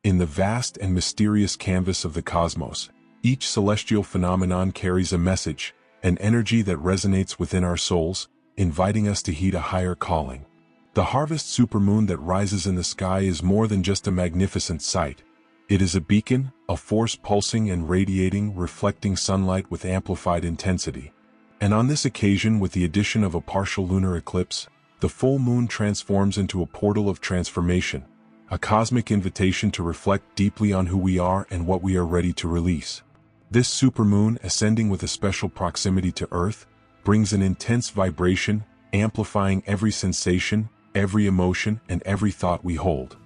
In the vast and mysterious canvas of the cosmos, each celestial phenomenon carries a message, an energy that resonates within our souls, inviting us to heed a higher calling. The harvest supermoon that rises in the sky is more than just a magnificent sight. It is a beacon, a force pulsing and radiating, reflecting sunlight with amplified intensity. And on this occasion, with the addition of a partial lunar eclipse, the full moon transforms into a portal of transformation, a cosmic invitation to reflect deeply on who we are and what we are ready to release. This supermoon, ascending with a special proximity to Earth, brings an intense vibration, amplifying every sensation, every emotion, and every thought we hold.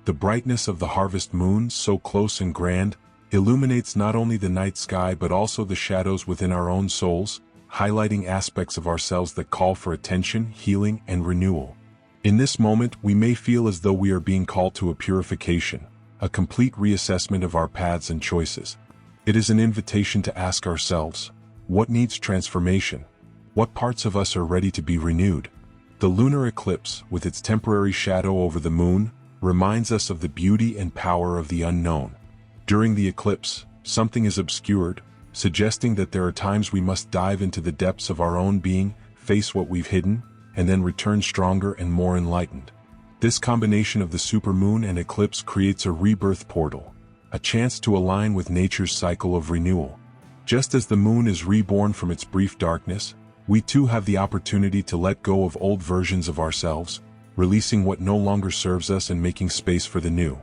The brightness of the harvest moon, so close and grand, illuminates not only the night sky but also the shadows within our own souls, highlighting aspects of ourselves that call for attention, healing, and renewal. In this moment, we may feel as though we are being called to a purification, a complete reassessment of our paths and choices. It is an invitation to ask ourselves, what needs transformation? What parts of us are ready to be renewed? The lunar eclipse, with its temporary shadow over the moon, reminds us of the beauty and power of the unknown. During the eclipse, something is obscured, suggesting that there are times we must dive into the depths of our own being, face what we've hidden, and then return stronger and more enlightened. This combination of the supermoon and eclipse creates a rebirth portal, a chance to align with nature's cycle of renewal. Just as the moon is reborn from its brief darkness, we too have the opportunity to let go of old versions of ourselves, releasing what no longer serves us and making space for the new.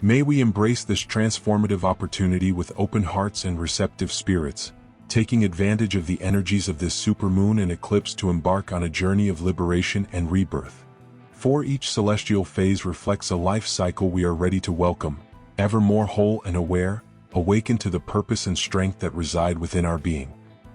May we embrace this transformative opportunity with open hearts and receptive spirits, taking advantage of the energies of this supermoon and eclipse to embark on a journey of liberation and rebirth. For each celestial phase reflects a life cycle we are ready to welcome, ever more whole and aware, awakened to the purpose and strength that reside within our being.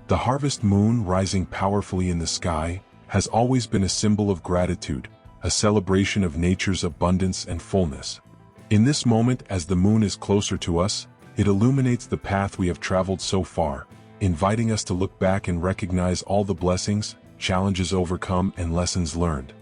The harvest moon, rising powerfully in the sky, has always been a symbol of gratitude, a celebration of nature's abundance and fullness. In this moment, as the moon is closer to us, it illuminates the path we have traveled so far, inviting us to look back and recognize all the blessings, challenges overcome, and lessons learned.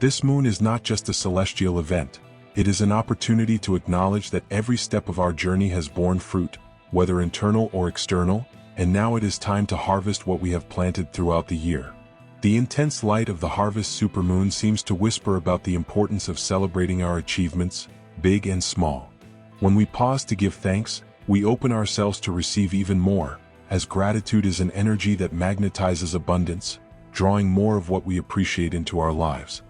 This moon is not just a celestial event, it is an opportunity to acknowledge that every step of our journey has borne fruit, whether internal or external, and now it is time to harvest what we have planted throughout the year. The intense light of the harvest supermoon seems to whisper about the importance of celebrating our achievements, big and small. When we pause to give thanks, we open ourselves to receive even more, as gratitude is an energy that magnetizes abundance, drawing more of what we appreciate into our lives.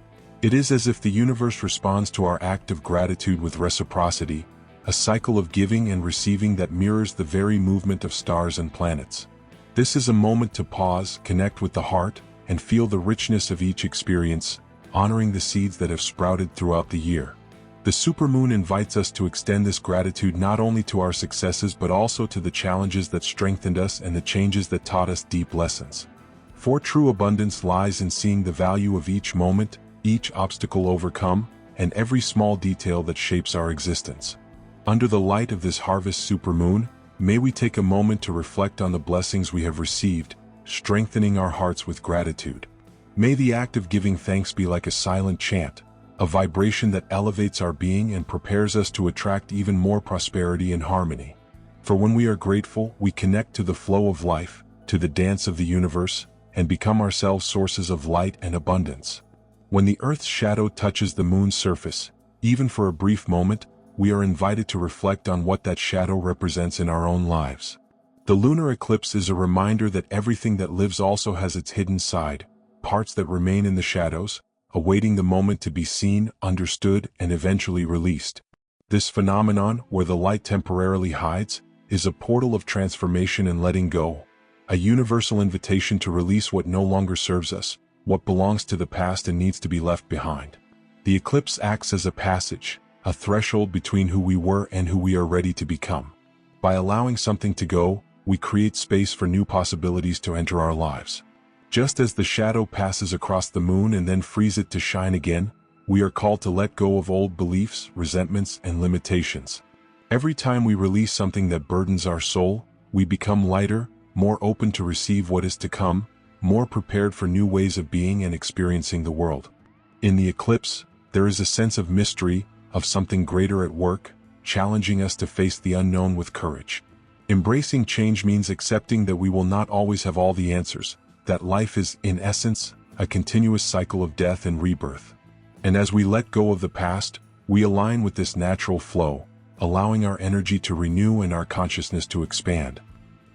It is as if the universe responds to our act of gratitude with reciprocity, a cycle of giving and receiving that mirrors the very movement of stars and planets. This is a moment to pause, connect with the heart, and feel the richness of each experience, honoring the seeds that have sprouted throughout the year. The supermoon invites us to extend this gratitude not only to our successes but also to the challenges that strengthened us and the changes that taught us deep lessons. For true abundance lies in seeing the value of each moment, each obstacle overcome, and every small detail that shapes our existence. Under the light of this harvest supermoon, may we take a moment to reflect on the blessings we have received, strengthening our hearts with gratitude. May the act of giving thanks be like a silent chant, a vibration that elevates our being and prepares us to attract even more prosperity and harmony. For when we are grateful, we connect to the flow of life, to the dance of the universe, and become ourselves sources of light and abundance. When the Earth's shadow touches the moon's surface, even for a brief moment, we are invited to reflect on what that shadow represents in our own lives. The lunar eclipse is a reminder that everything that lives also has its hidden side, parts that remain in the shadows, awaiting the moment to be seen, understood, and eventually released. This phenomenon, where the light temporarily hides, is a portal of transformation and letting go, a universal invitation to release what no longer serves us, what belongs to the past and needs to be left behind. The eclipse acts as a passage, a threshold between who we were and who we are ready to become. By allowing something to go, we create space for new possibilities to enter our lives. Just as the shadow passes across the moon and then frees it to shine again, we are called to let go of old beliefs, resentments, and limitations. Every time we release something that burdens our soul, we become lighter, more open to receive what is to come, more prepared for new ways of being and experiencing the world. In the eclipse, there is a sense of mystery, of something greater at work, challenging us to face the unknown with courage. Embracing change means accepting that we will not always have all the answers, that life is, in essence, a continuous cycle of death and rebirth. And as we let go of the past, we align with this natural flow, allowing our energy to renew and our consciousness to expand.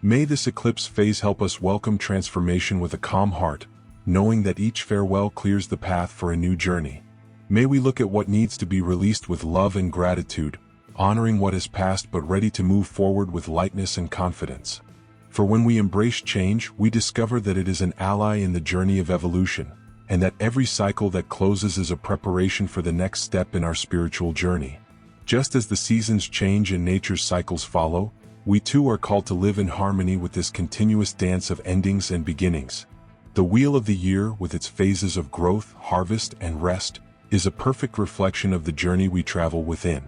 May this eclipse phase help us welcome transformation with a calm heart, knowing that each farewell clears the path for a new journey. May we look at what needs to be released with love and gratitude, honoring what has passed but ready to move forward with lightness and confidence. For when we embrace change, we discover that it is an ally in the journey of evolution, and that every cycle that closes is a preparation for the next step in our spiritual journey. Just as the seasons change and nature's cycles follow, we too are called to live in harmony with this continuous dance of endings and beginnings. The wheel of the year, with its phases of growth, harvest, and rest, is a perfect reflection of the journey we travel within.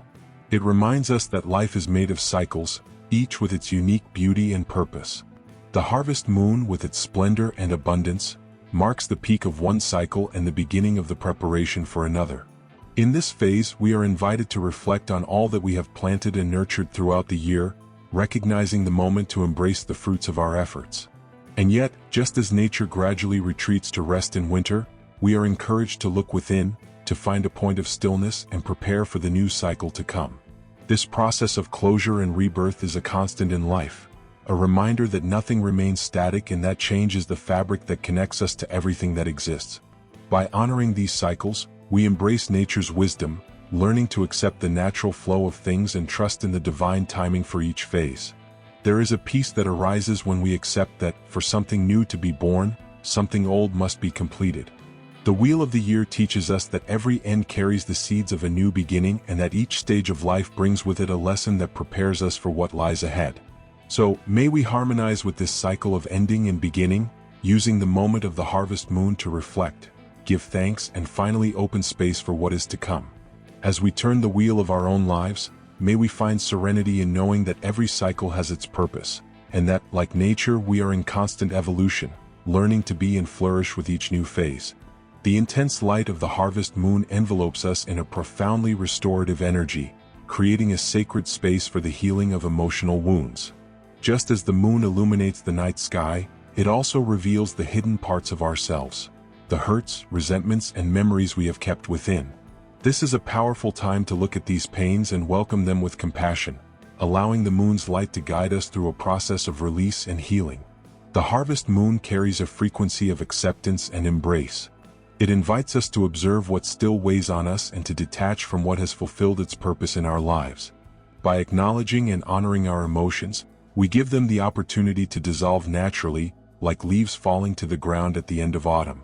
It reminds us that life is made of cycles, each with its unique beauty and purpose. The harvest moon, with its splendor and abundance, marks the peak of one cycle and the beginning of the preparation for another. In this phase, we are invited to reflect on all that we have planted and nurtured throughout the year, recognizing the moment to embrace the fruits of our efforts. And yet, just as nature gradually retreats to rest in winter, we are encouraged to look within, to find a point of stillness and prepare for the new cycle to come. This process of closure and rebirth is a constant in life, a reminder that nothing remains static and that change is the fabric that connects us to everything that exists. By honoring these cycles, we embrace nature's wisdom, learning to accept the natural flow of things and trust in the divine timing for each phase. There is a peace that arises when we accept that, for something new to be born, something old must be completed. The wheel of the year teaches us that every end carries the seeds of a new beginning and that each stage of life brings with it a lesson that prepares us for what lies ahead. So, may we harmonize with this cycle of ending and beginning, using the moment of the harvest moon to reflect, give thanks, and finally open space for what is to come. As we turn the wheel of our own lives, may we find serenity in knowing that every cycle has its purpose, and that, like nature, we are in constant evolution, learning to be and flourish with each new phase. The intense light of the harvest moon envelopes us in a profoundly restorative energy, creating a sacred space for the healing of emotional wounds. Just as the moon illuminates the night sky, it also reveals the hidden parts of ourselves, the hurts, resentments, and memories we have kept within. This is a powerful time to look at these pains and welcome them with compassion, allowing the moon's light to guide us through a process of release and healing. The harvest moon carries a frequency of acceptance and embrace. It invites us to observe what still weighs on us and to detach from what has fulfilled its purpose in our lives. By acknowledging and honoring our emotions, we give them the opportunity to dissolve naturally, like leaves falling to the ground at the end of autumn.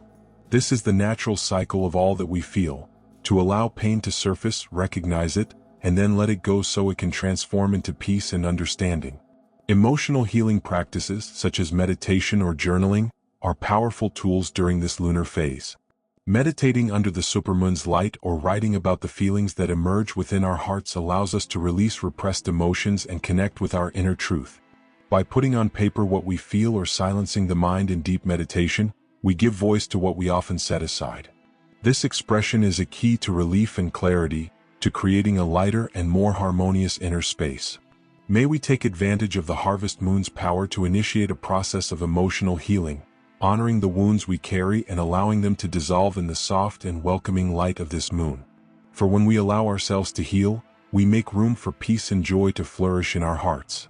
This is the natural cycle of all that we feel, to allow pain to surface, recognize it, and then let it go so it can transform into peace and understanding. Emotional healing practices, such as meditation or journaling, are powerful tools during this lunar phase. Meditating under the supermoon's light or writing about the feelings that emerge within our hearts allows us to release repressed emotions and connect with our inner truth. By putting on paper what we feel or silencing the mind in deep meditation, we give voice to what we often set aside. This expression is a key to relief and clarity, to creating a lighter and more harmonious inner space. May we take advantage of the harvest moon's power to initiate a process of emotional healing, honoring the wounds we carry and allowing them to dissolve in the soft and welcoming light of this moon. For when we allow ourselves to heal, we make room for peace and joy to flourish in our hearts.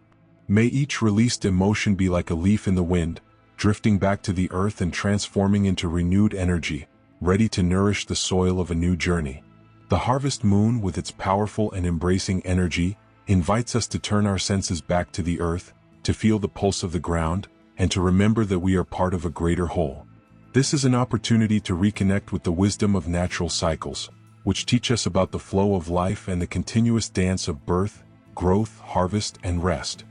May each released emotion be like a leaf in the wind, drifting back to the earth and transforming into renewed energy, ready to nourish the soil of a new journey. The harvest moon, with its powerful and embracing energy, invites us to turn our senses back to the earth, to feel the pulse of the ground, and to remember that we are part of a greater whole. This is an opportunity to reconnect with the wisdom of natural cycles, which teach us about the flow of life and the continuous dance of birth, growth, harvest, and rest.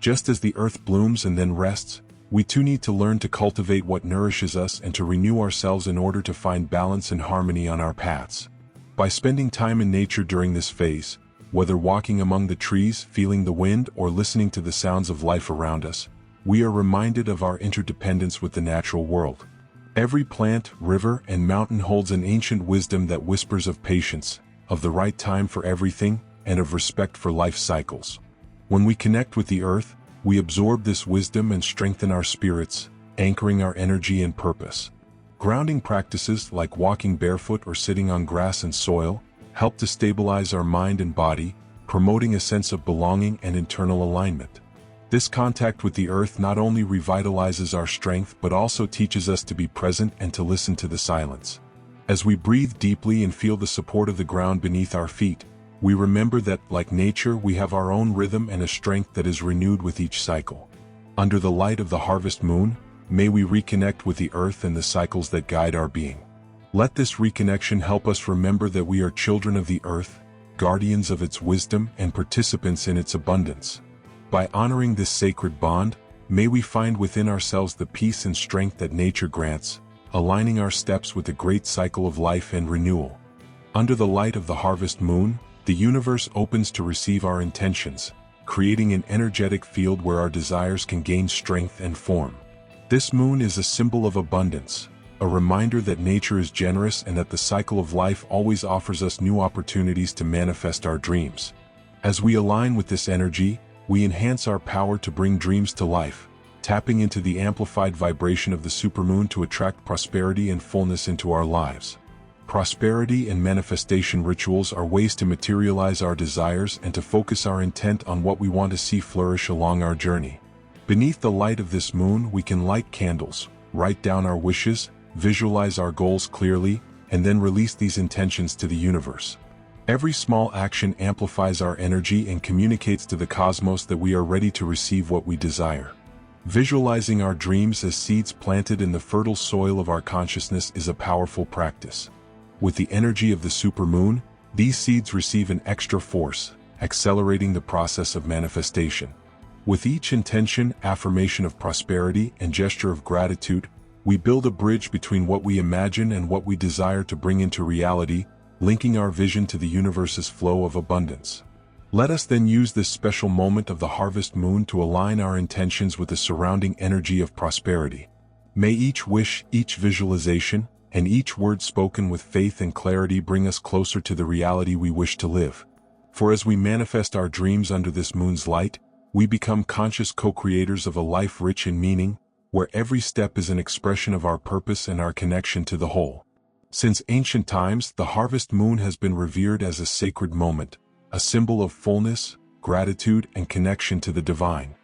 Just as the earth blooms and then rests, we too need to learn to cultivate what nourishes us and to renew ourselves in order to find balance and harmony on our paths. By spending time in nature during this phase, whether walking among the trees, feeling the wind, or listening to the sounds of life around us, we are reminded of our interdependence with the natural world. Every plant, river, and mountain holds an ancient wisdom that whispers of patience, of the right time for everything, and of respect for life cycles. When we connect with the earth, we absorb this wisdom and strengthen our spirits, anchoring our energy and purpose. Grounding practices like walking barefoot or sitting on grass and soil help to stabilize our mind and body, promoting a sense of belonging and internal alignment. This contact with the earth not only revitalizes our strength but also teaches us to be present and to listen to the silence. As we breathe deeply and feel the support of the ground beneath our feet, we remember that, like nature, we have our own rhythm and a strength that is renewed with each cycle. Under the light of the harvest moon, may we reconnect with the earth and the cycles that guide our being. Let this reconnection help us remember that we are children of the earth, guardians of its wisdom and participants in its abundance. By honoring this sacred bond, may we find within ourselves the peace and strength that nature grants, aligning our steps with the great cycle of life and renewal. Under the light of the harvest moon, the universe opens to receive our intentions, creating an energetic field where our desires can gain strength and form. This moon is a symbol of abundance, a reminder that nature is generous and that the cycle of life always offers us new opportunities to manifest our dreams. As we align with this energy, we enhance our power to bring dreams to life, tapping into the amplified vibration of the supermoon to attract prosperity and fullness into our lives. Prosperity and manifestation rituals are ways to materialize our desires and to focus our intent on what we want to see flourish along our journey. Beneath the light of this moon, we can light candles, write down our wishes, visualize our goals clearly, and then release these intentions to the universe. Every small action amplifies our energy and communicates to the cosmos that we are ready to receive what we desire. Visualizing our dreams as seeds planted in the fertile soil of our consciousness is a powerful practice. With the energy of the supermoon, these seeds receive an extra force, accelerating the process of manifestation. With each intention, affirmation of prosperity, and gesture of gratitude, we build a bridge between what we imagine and what we desire to bring into reality, linking our vision to the universe's flow of abundance. Let us then use this special moment of the harvest moon to align our intentions with the surrounding energy of prosperity. May each wish, each visualization, and each word spoken with faith and clarity bring us closer to the reality we wish to live. For as we manifest our dreams under this moon's light, we become conscious co-creators of a life rich in meaning, where every step is an expression of our purpose and our connection to the whole. Since ancient times, the harvest moon has been revered as a sacred moment, a symbol of fullness, gratitude, and connection to the divine.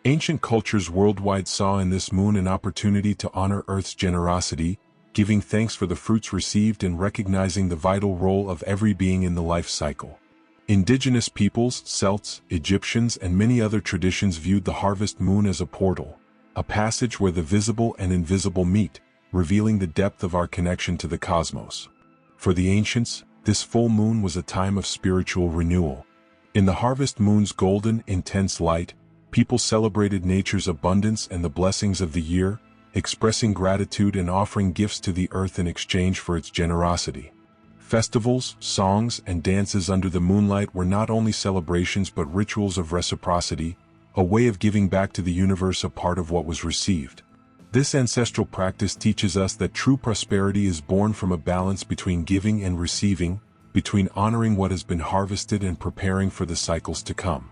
Ancient cultures worldwide saw in this moon an opportunity to honor Earth's generosity, giving thanks for the fruits received and recognizing the vital role of every being in the life cycle. Indigenous peoples, Celts, Egyptians, and many other traditions viewed the harvest moon as a portal, a passage where the visible and invisible meet, revealing the depth of our connection to the cosmos. For the ancients, this full moon was a time of spiritual renewal. In the harvest moon's golden, intense light, people celebrated nature's abundance and the blessings of the year, expressing gratitude and offering gifts to the earth in exchange for its generosity. Festivals, songs, and dances under the moonlight were not only celebrations but rituals of reciprocity, a way of giving back to the universe a part of what was received. This ancestral practice teaches us that true prosperity is born from a balance between giving and receiving, between honoring what has been harvested and preparing for the cycles to come.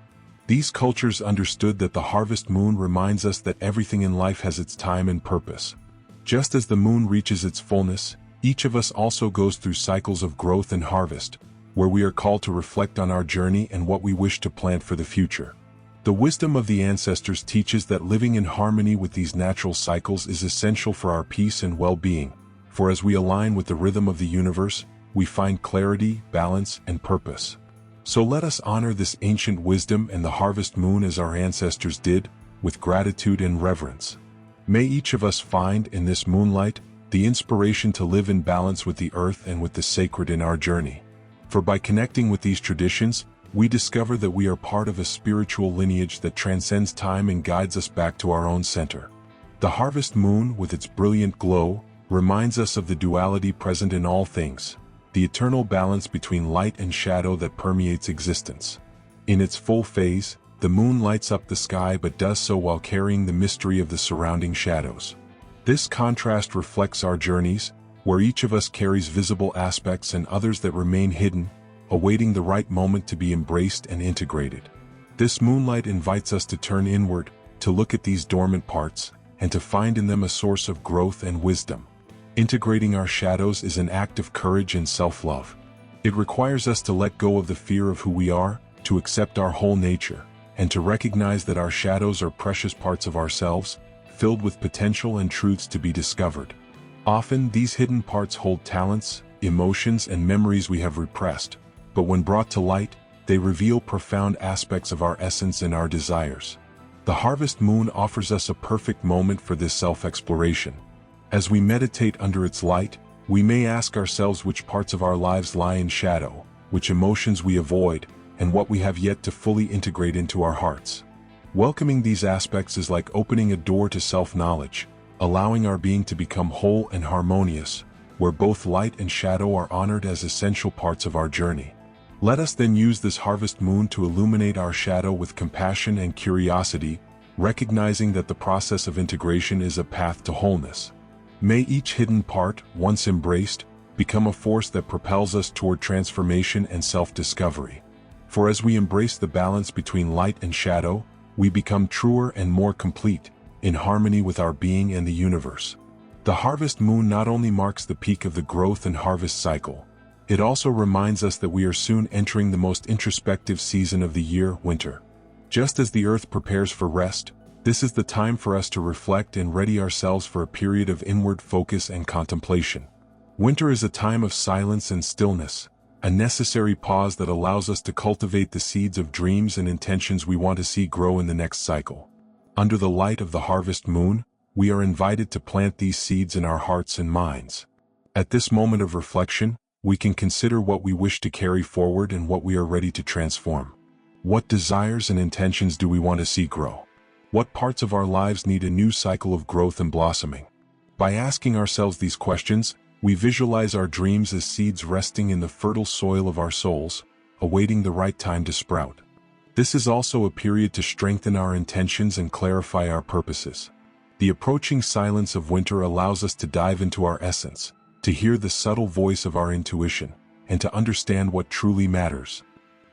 These cultures understood that the harvest moon reminds us that everything in life has its time and purpose. Just as the moon reaches its fullness, each of us also goes through cycles of growth and harvest, where we are called to reflect on our journey and what we wish to plant for the future. The wisdom of the ancestors teaches that living in harmony with these natural cycles is essential for our peace and well-being, for as we align with the rhythm of the universe, we find clarity, balance, and purpose. So let us honor this ancient wisdom and the harvest moon as our ancestors did, with gratitude and reverence. May each of us find in this moonlight the inspiration to live in balance with the earth and with the sacred in our journey. For by connecting with these traditions, we discover that we are part of a spiritual lineage that transcends time and guides us back to our own center. The harvest moon, with its brilliant glow, reminds us of the duality present in all things, the eternal balance between light and shadow that permeates existence. In its full phase, the moon lights up the sky but does so while carrying the mystery of the surrounding shadows. This contrast reflects our journeys, where each of us carries visible aspects and others that remain hidden, awaiting the right moment to be embraced and integrated. This moonlight invites us to turn inward, to look at these dormant parts, and to find in them a source of growth and wisdom. Integrating our shadows is an act of courage and self-love. It requires us to let go of the fear of who we are, to accept our whole nature, and to recognize that our shadows are precious parts of ourselves, filled with potential and truths to be discovered. Often, these hidden parts hold talents, emotions, and memories we have repressed, but when brought to light, they reveal profound aspects of our essence and our desires. The harvest moon offers us a perfect moment for this self-exploration. As we meditate under its light, we may ask ourselves which parts of our lives lie in shadow, which emotions we avoid, and what we have yet to fully integrate into our hearts. Welcoming these aspects is like opening a door to self-knowledge, allowing our being to become whole and harmonious, where both light and shadow are honored as essential parts of our journey. Let us then use this harvest moon to illuminate our shadow with compassion and curiosity, recognizing that the process of integration is a path to wholeness. May each hidden part, once embraced, become a force that propels us toward transformation and self-discovery. For as we embrace the balance between light and shadow, we become truer and more complete, in harmony with our being and the universe. The harvest moon not only marks the peak of the growth and harvest cycle, it also reminds us that we are soon entering the most introspective season of the year, winter. Just as the earth prepares for rest, this is the time for us to reflect and ready ourselves for a period of inward focus and contemplation. Winter is a time of silence and stillness, a necessary pause that allows us to cultivate the seeds of dreams and intentions we want to see grow in the next cycle. Under the light of the harvest moon, we are invited to plant these seeds in our hearts and minds. At this moment of reflection, we can consider what we wish to carry forward and what we are ready to transform. What desires and intentions do we want to see grow? What parts of our lives need a new cycle of growth and blossoming? By asking ourselves these questions, we visualize our dreams as seeds resting in the fertile soil of our souls, awaiting the right time to sprout. This is also a period to strengthen our intentions and clarify our purposes. The approaching silence of winter allows us to dive into our essence, to hear the subtle voice of our intuition, and to understand what truly matters.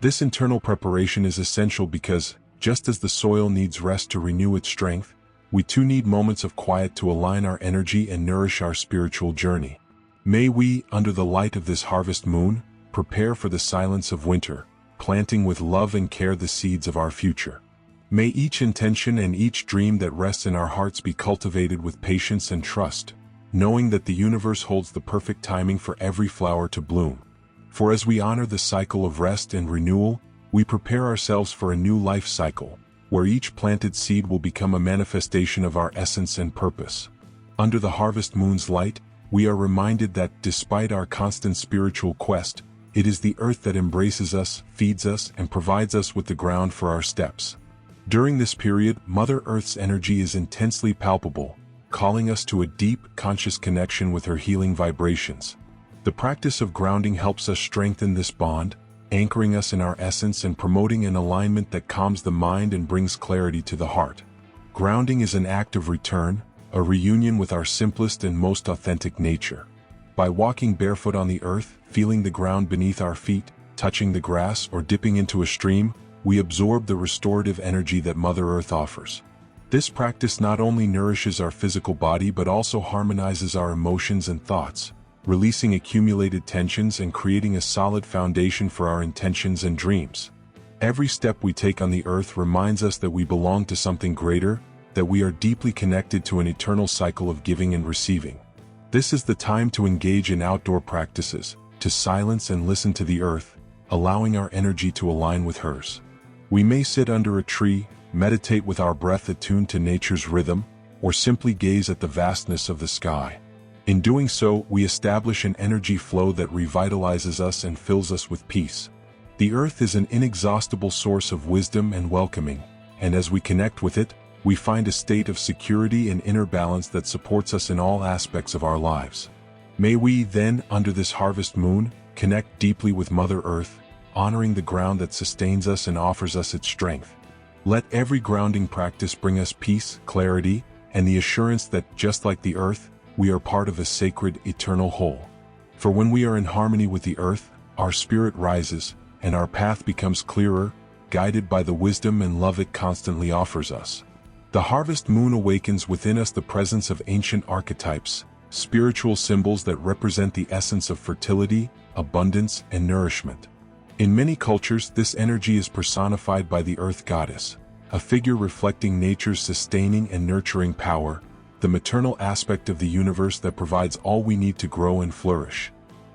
This internal preparation is essential because, just as the soil needs rest to renew its strength, we too need moments of quiet to align our energy and nourish our spiritual journey. May we, under the light of this harvest moon, prepare for the silence of winter, planting with love and care the seeds of our future. May each intention and each dream that rests in our hearts be cultivated with patience and trust, knowing that the universe holds the perfect timing for every flower to bloom. For as we honor the cycle of rest and renewal, we prepare ourselves for a new life cycle, where each planted seed will become a manifestation of our essence and purpose. Under the harvest moon's light, we are reminded that, despite our constant spiritual quest, it is the earth that embraces us, feeds us, and provides us with the ground for our steps. During this period, Mother Earth's energy is intensely palpable, calling us to a deep, conscious connection with her healing vibrations. The practice of grounding helps us strengthen this bond, anchoring us in our essence and promoting an alignment that calms the mind and brings clarity to the heart. Grounding is an act of return, a reunion with our simplest and most authentic nature. By walking barefoot on the earth, feeling the ground beneath our feet, touching the grass, or dipping into a stream, we absorb the restorative energy that Mother Earth offers. This practice not only nourishes our physical body but also harmonizes our emotions and thoughts, releasing accumulated tensions and creating a solid foundation for our intentions and dreams. Every step we take on the earth reminds us that we belong to something greater, that we are deeply connected to an eternal cycle of giving and receiving. This is the time to engage in outdoor practices, to silence and listen to the earth, allowing our energy to align with hers. We may sit under a tree, meditate with our breath attuned to nature's rhythm, or simply gaze at the vastness of the sky. In doing so, we establish an energy flow that revitalizes us and fills us with peace. The earth is an inexhaustible source of wisdom and welcoming, and as we connect with it, we find a state of security and inner balance that supports us in all aspects of our lives. May we then, under this harvest moon, connect deeply with Mother Earth, honoring the ground that sustains us and offers us its strength. Let every grounding practice bring us peace, clarity, and the assurance that, just like the earth, we are part of a sacred, eternal whole. For when we are in harmony with the earth, our spirit rises, and our path becomes clearer, guided by the wisdom and love it constantly offers us. The harvest moon awakens within us the presence of ancient archetypes, spiritual symbols that represent the essence of fertility, abundance, and nourishment. In many cultures, this energy is personified by the earth goddess, a figure reflecting nature's sustaining and nurturing power, the maternal aspect of the universe that provides all we need to grow and flourish.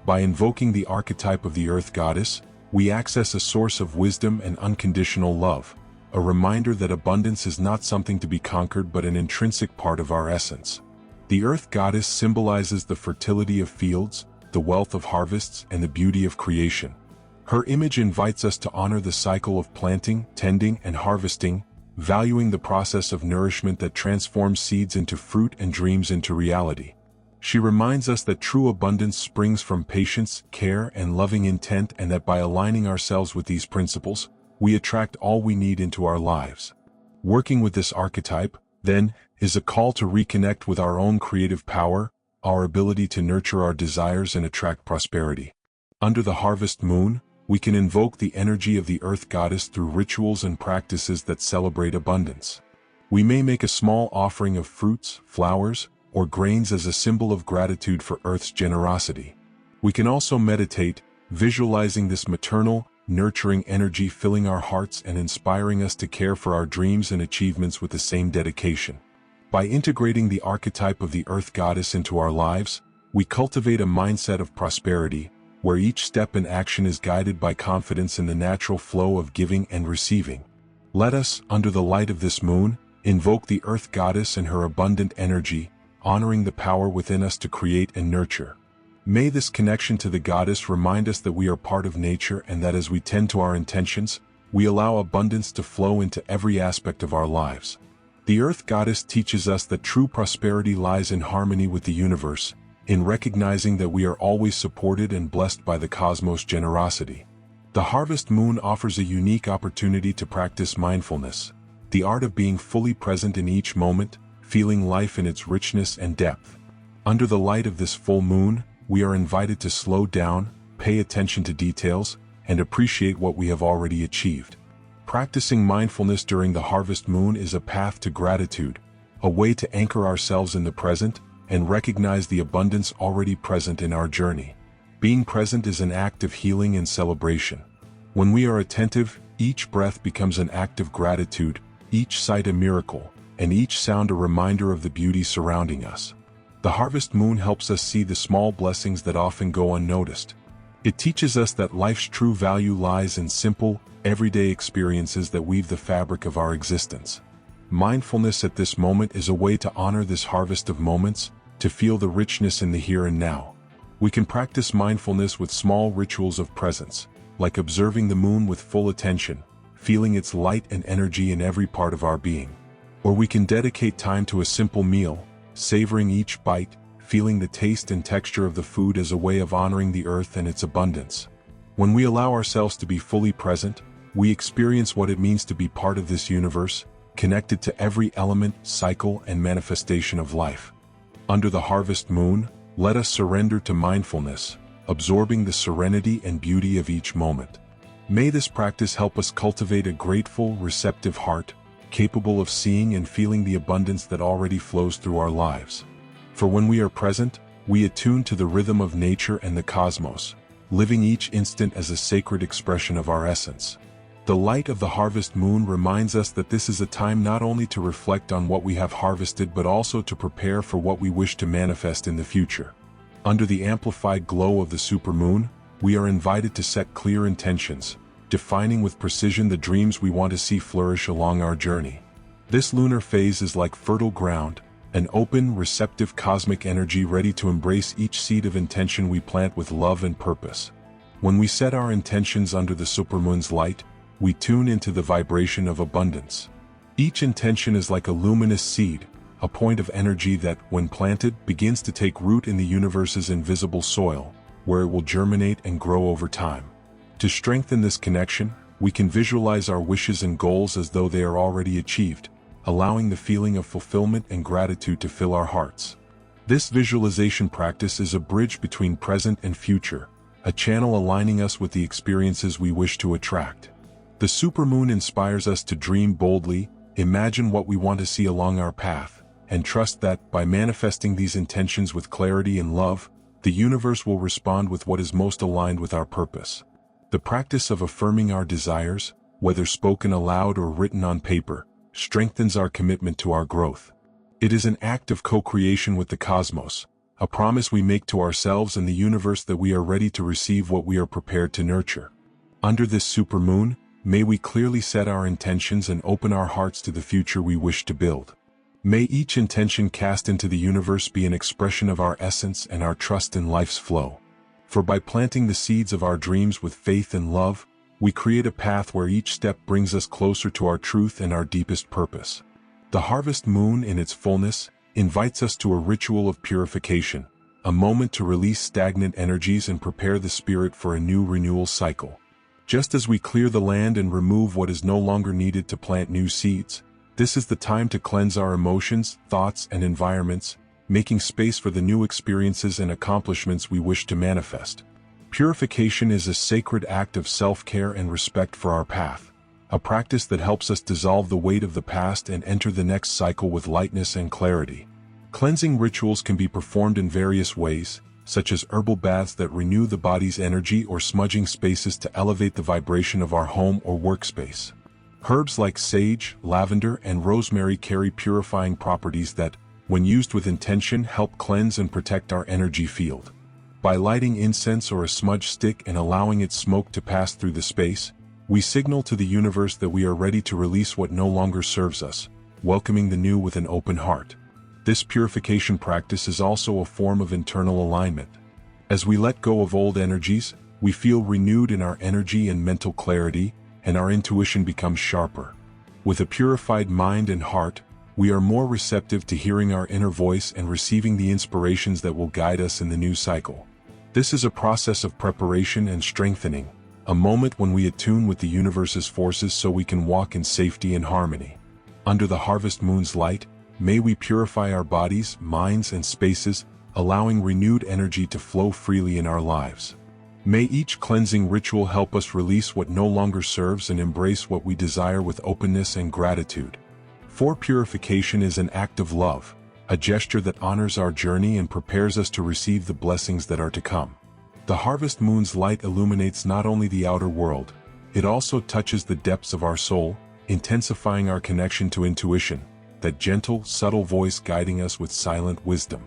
By invoking the archetype of the earth goddess, we access a source of wisdom and unconditional love, a reminder that abundance is not something to be conquered but an intrinsic part of our essence. The earth goddess symbolizes the fertility of fields, the wealth of harvests, and the beauty of creation. Her image invites us to honor the cycle of planting, tending, and harvesting, valuing the process of nourishment that transforms seeds into fruit and dreams into reality. She reminds us that true abundance springs from patience, care, and loving intent, and that by aligning ourselves with these principles, we attract all we need into our lives. Working with this archetype, then, is a call to reconnect with our own creative power, our ability to nurture our desires and attract prosperity. Under the harvest moon, we can invoke the energy of the earth goddess through rituals and practices that celebrate abundance. We may make a small offering of fruits, flowers, or grains as a symbol of gratitude for Earth's generosity. We can also meditate, visualizing this maternal, nurturing energy filling our hearts and inspiring us to care for our dreams and achievements with the same dedication. By integrating the archetype of the earth goddess into our lives, we cultivate a mindset of prosperity, where each step and action is guided by confidence in the natural flow of giving and receiving. Let us, under the light of this moon, invoke the earth goddess and her abundant energy, honoring the power within us to create and nurture. May this connection to the goddess remind us that we are part of nature and that as we tend to our intentions, we allow abundance to flow into every aspect of our lives. The earth goddess teaches us that true prosperity lies in harmony with the universe, in recognizing that we are always supported and blessed by the cosmos' generosity. The harvest moon offers a unique opportunity to practice mindfulness, the art of being fully present in each moment, feeling life in its richness and depth. Under the light of this full moon, we are invited to slow down, pay attention to details, and appreciate what we have already achieved. Practicing mindfulness during the harvest moon is a path to gratitude, a way to anchor ourselves in the present and recognize the abundance already present in our journey. Being present is an act of healing and celebration. When we are attentive, each breath becomes an act of gratitude, each sight a miracle, and each sound a reminder of the beauty surrounding us. The harvest moon helps us see the small blessings that often go unnoticed. It teaches us that life's true value lies in simple, everyday experiences that weave the fabric of our existence. Mindfulness at this moment is a way to honor this harvest of moments, to feel the richness in the here and now. We can practice mindfulness with small rituals of presence, like observing the moon with full attention, feeling its light and energy in every part of our being. Or we can dedicate time to a simple meal, savoring each bite, feeling the taste and texture of the food as a way of honoring the earth and its abundance. When we allow ourselves to be fully present, we experience what it means to be part of this universe, connected to every element, cycle, and manifestation of life. Under the harvest moon, let us surrender to mindfulness, absorbing the serenity and beauty of each moment. May this practice help us cultivate a grateful, receptive heart, capable of seeing and feeling the abundance that already flows through our lives. For when we are present, we attune to the rhythm of nature and the cosmos, living each instant as a sacred expression of our essence. The light of the harvest moon reminds us that this is a time not only to reflect on what we have harvested but also to prepare for what we wish to manifest in the future. Under the amplified glow of the supermoon, we are invited to set clear intentions, defining with precision the dreams we want to see flourish along our journey. This lunar phase is like fertile ground, an open, receptive cosmic energy ready to embrace each seed of intention we plant with love and purpose. When we set our intentions under the supermoon's light, we tune into the vibration of abundance. Each intention is like a luminous seed, a point of energy that, when planted, begins to take root in the universe's invisible soil, where it will germinate and grow over time. To strengthen this connection, we can visualize our wishes and goals as though they are already achieved, allowing the feeling of fulfillment and gratitude to fill our hearts. This visualization practice is a bridge between present and future, a channel aligning us with the experiences we wish to attract. The supermoon inspires us to dream boldly, imagine what we want to see along our path, and trust that, by manifesting these intentions with clarity and love, the universe will respond with what is most aligned with our purpose. The practice of affirming our desires, whether spoken aloud or written on paper, strengthens our commitment to our growth. It is an act of co-creation with the cosmos, a promise we make to ourselves and the universe that we are ready to receive what we are prepared to nurture. Under this supermoon, may we clearly set our intentions and open our hearts to the future we wish to build. May each intention cast into the universe be an expression of our essence and our trust in life's flow. For by planting the seeds of our dreams with faith and love, we create a path where each step brings us closer to our truth and our deepest purpose. The harvest moon in its fullness invites us to a ritual of purification, a moment to release stagnant energies and prepare the spirit for a new renewal cycle. Just as we clear the land and remove what is no longer needed to plant new seeds, this is the time to cleanse our emotions, thoughts, and environments, making space for the new experiences and accomplishments we wish to manifest. Purification is a sacred act of self-care and respect for our path, a practice that helps us dissolve the weight of the past and enter the next cycle with lightness and clarity. Cleansing rituals can be performed in various ways, such as herbal baths that renew the body's energy or smudging spaces to elevate the vibration of our home or workspace. Herbs like sage, lavender, and rosemary carry purifying properties that, when used with intention, help cleanse and protect our energy field. By lighting incense or a smudge stick and allowing its smoke to pass through the space, we signal to the universe that we are ready to release what no longer serves us, welcoming the new with an open heart. This purification practice is also a form of internal alignment. As we let go of old energies, we feel renewed in our energy and mental clarity, and our intuition becomes sharper. With a purified mind and heart, we are more receptive to hearing our inner voice and receiving the inspirations that will guide us in the new cycle. This is a process of preparation and strengthening, a moment when we attune with the universe's forces so we can walk in safety and harmony. Under the harvest moon's light, may we purify our bodies, minds, and spaces, allowing renewed energy to flow freely in our lives. May each cleansing ritual help us release what no longer serves and embrace what we desire with openness and gratitude. For purification is an act of love, a gesture that honors our journey and prepares us to receive the blessings that are to come. The harvest moon's light illuminates not only the outer world, it also touches the depths of our soul, intensifying our connection to intuition, that gentle, subtle voice guiding us with silent wisdom.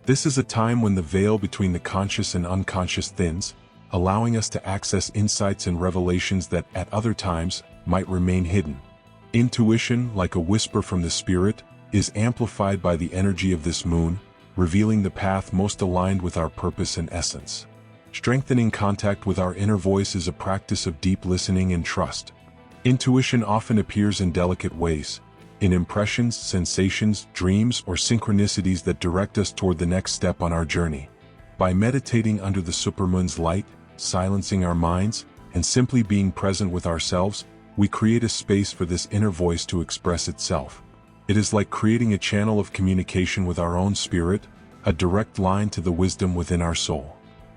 This is a time when the veil between the conscious and unconscious thins, allowing us to access insights and revelations that at other times might remain hidden. Intuition, like a whisper from the spirit, is amplified by the energy of this moon, revealing the path most aligned with our purpose and essence. Strengthening contact with our inner voice is a practice of deep listening and trust. Intuition often appears in delicate ways, in impressions, sensations, dreams, or synchronicities that direct us toward the next step on our journey. By meditating under the supermoon's light, silencing our minds, and simply being present with ourselves, we create a space for this inner voice to express itself. It is like creating a channel of communication with our own spirit, a direct line to the wisdom within our soul.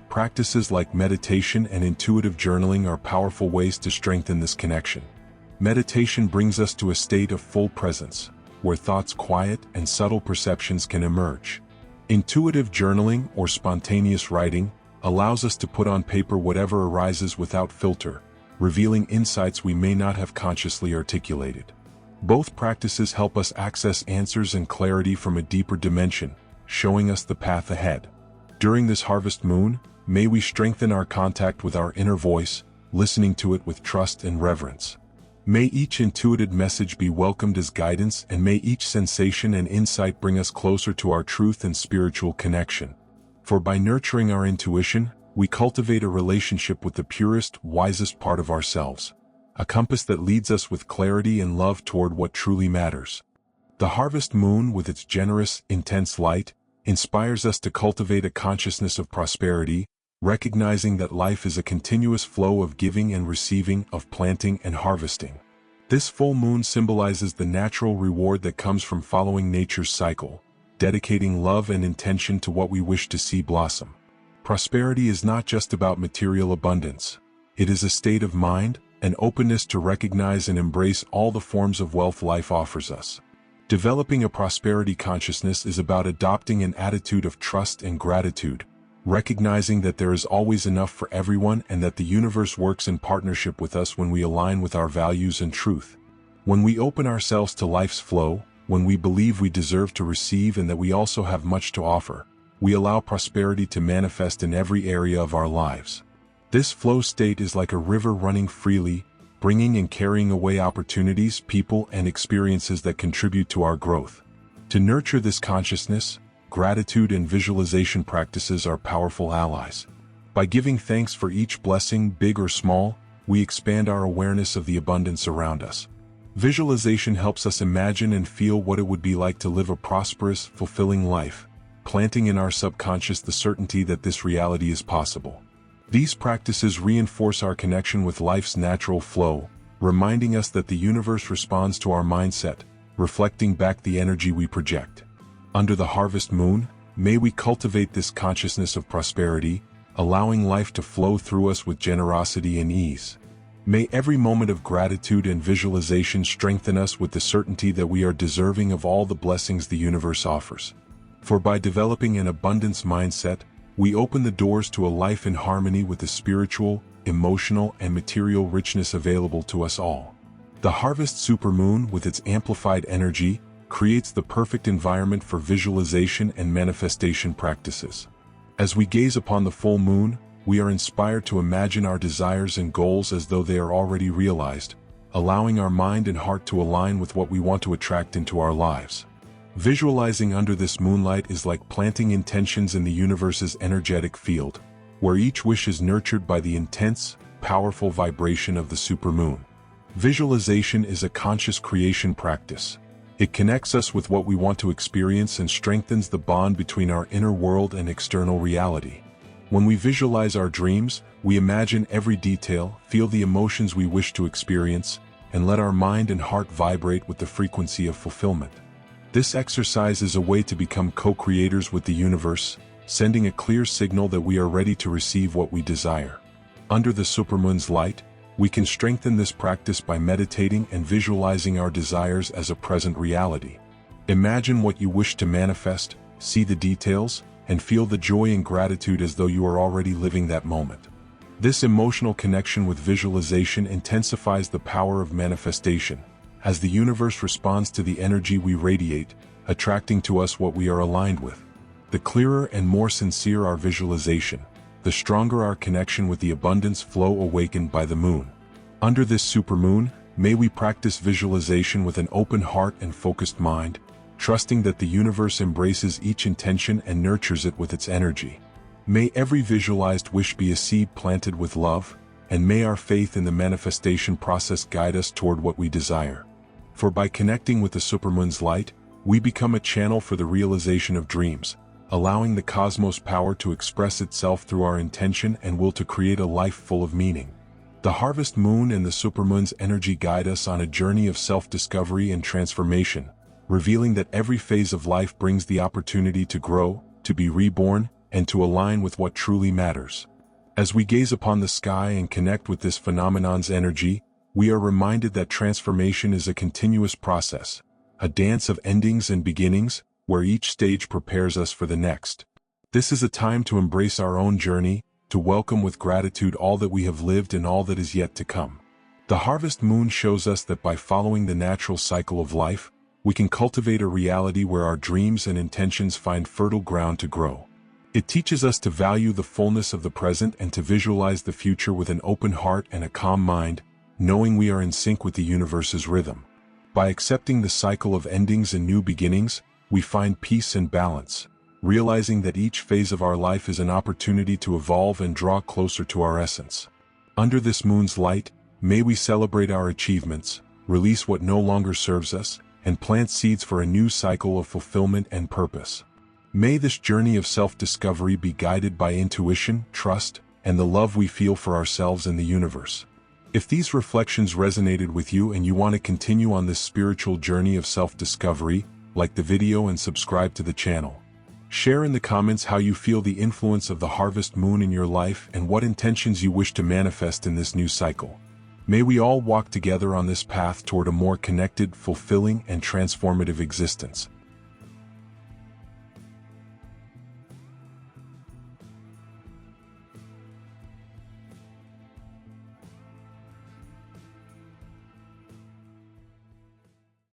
Practices like meditation and intuitive journaling are powerful ways to strengthen this connection. Meditation brings us to a state of full presence, where thoughts quiet and subtle perceptions can emerge. Intuitive journaling, or spontaneous writing, allows us to put on paper whatever arises without filter, revealing insights we may not have consciously articulated. Both practices help us access answers and clarity from a deeper dimension, showing us the path ahead. During this harvest moon, may we strengthen our contact with our inner voice, listening to it with trust and reverence. May each intuited message be welcomed as guidance, and may each sensation and insight bring us closer to our truth and spiritual connection. For by nurturing our intuition, we cultivate a relationship with the purest, wisest part of ourselves, a compass that leads us with clarity and love toward what truly matters. The harvest moon, with its generous, intense light, inspires us to cultivate a consciousness of prosperity, recognizing that life is a continuous flow of giving and receiving, of planting and harvesting. This full moon symbolizes the natural reward that comes from following nature's cycle, dedicating love and intention to what we wish to see blossom. Prosperity is not just about material abundance. It is a state of mind, an openness to recognize and embrace all the forms of wealth life offers us. Developing a prosperity consciousness is about adopting an attitude of trust and gratitude, recognizing that there is always enough for everyone and that the universe works in partnership with us when we align with our values and truth. When we open ourselves to life's flow, when we believe we deserve to receive and that we also have much to offer, we allow prosperity to manifest in every area of our lives. This flow state is like a river running freely, bringing and carrying away opportunities, people, and experiences that contribute to our growth. To nurture this consciousness, gratitude and visualization practices are powerful allies. By giving thanks for each blessing, big or small, we expand our awareness of the abundance around us. Visualization helps us imagine and feel what it would be like to live a prosperous, fulfilling life, planting in our subconscious the certainty that this reality is possible. These practices reinforce our connection with life's natural flow, reminding us that the universe responds to our mindset, reflecting back the energy we project. Under the harvest moon, may we cultivate this consciousness of prosperity, allowing life to flow through us with generosity and ease. May every moment of gratitude and visualization strengthen us with the certainty that we are deserving of all the blessings the universe offers. For by developing an abundance mindset, we open the doors to a life in harmony with the spiritual, emotional, and material richness available to us all. The harvest supermoon, with its amplified energy, creates the perfect environment for visualization and manifestation practices. As we gaze upon the full moon, we are inspired to imagine our desires and goals as though they are already realized, allowing our mind and heart to align with what we want to attract into our lives. Visualizing under this moonlight is like planting intentions in the universe's energetic field, where each wish is nurtured by the intense, powerful vibration of the supermoon. Visualization is a conscious creation practice. It connects us with what we want to experience and strengthens the bond between our inner world and external reality. When we visualize our dreams, we imagine every detail, feel the emotions we wish to experience, and let our mind and heart vibrate with the frequency of fulfillment. This exercise is a way to become co-creators with the universe, sending a clear signal that we are ready to receive what we desire. Under the supermoon's light, we can strengthen this practice by meditating and visualizing our desires as a present reality. Imagine what you wish to manifest, see the details, and feel the joy and gratitude as though you are already living that moment. This emotional connection with visualization intensifies the power of manifestation, as the universe responds to the energy we radiate, attracting to us what we are aligned with. The clearer and more sincere our visualization, the stronger our connection with the abundance flow awakened by the moon. Under this supermoon, may we practice visualization with an open heart and focused mind, trusting that the universe embraces each intention and nurtures it with its energy. May every visualized wish be a seed planted with love, and may our faith in the manifestation process guide us toward what we desire. For by connecting with the supermoon's light, we become a channel for the realization of dreams, allowing the cosmos' power to express itself through our intention and will to create a life full of meaning. The harvest moon and the supermoon's energy guide us on a journey of self-discovery and transformation, revealing that every phase of life brings the opportunity to grow, to be reborn, and to align with what truly matters. As we gaze upon the sky and connect with this phenomenon's energy, we are reminded that transformation is a continuous process, a dance of endings and beginnings, where each stage prepares us for the next. This is a time to embrace our own journey, to welcome with gratitude all that we have lived and all that is yet to come. The harvest moon shows us that by following the natural cycle of life, we can cultivate a reality where our dreams and intentions find fertile ground to grow. It teaches us to value the fullness of the present and to visualize the future with an open heart and a calm mind, knowing we are in sync with the universe's rhythm. By accepting the cycle of endings and new beginnings, we find peace and balance, realizing that each phase of our life is an opportunity to evolve and draw closer to our essence. Under this moon's light, may we celebrate our achievements, release what no longer serves us, and plant seeds for a new cycle of fulfillment and purpose. May this journey of self-discovery be guided by intuition, trust, and the love we feel for ourselves and the universe. If these reflections resonated with you and you want to continue on this spiritual journey of self-discovery, like the video and subscribe to the channel. Share in the comments how you feel the influence of the harvest moon in your life and what intentions you wish to manifest in this new cycle. May we all walk together on this path toward a more connected, fulfilling, and transformative existence.